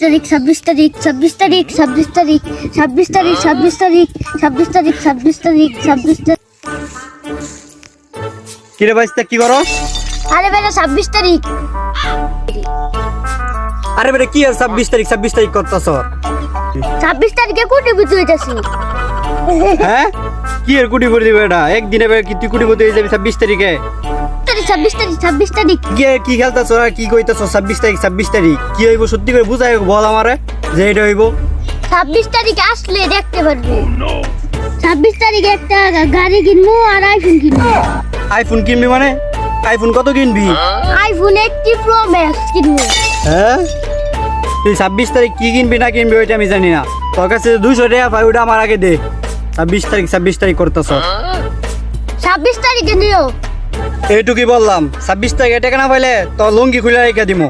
তারিখ 26 তারিখ 26 তারিখ 26 তারিখ 26 তারিখ 26 তারিখ 26 তারিখ 26 তারিখ 26 তারিখ। কিরে ভাইস্তা কি করস? আরে বেটা 26 তারিখ। আরে বেটা কি আর 26 তারিখ করতেছ? 26 তারিখে কোটি বুঝতে হইতাছি। হ্যাঁ কি আর কুটি করে দিবে এটা? একদিনে কি তুই কুটি করতে যাবি 26 তারিখে? 26 তারিখ 26 তারিখ। কি খেলতেছ আর কি কইতেছ? 26 তারিখ কি হইব সত্যি করে বুঝাই বল আমারে যে এটা হইব। 26 তারিখে আসলে দেখতে পারবি। 26 তারিখে একটা গাড়ি কিনবো আর আইফোন কিনবো। আইফোন কিনবি মানে? আইফোন কত কিনবি? আইফোন 80 প্রো ম্যাক্স কিনবো। হ্যাঁ তুই 26 তারিখ কি কিনবি না কিনবি ওইটা আমি জানি না। তোর কাছে 200 টাকা পাই ওটা আমার আগে দে। 26 তারিখ করতেছ। 26 তারিখে নিও। এইটুকুই বললাম, 26 তারিখে টাকা না পাইলে তোর লুঙ্গি খুলে রেখে দিমু।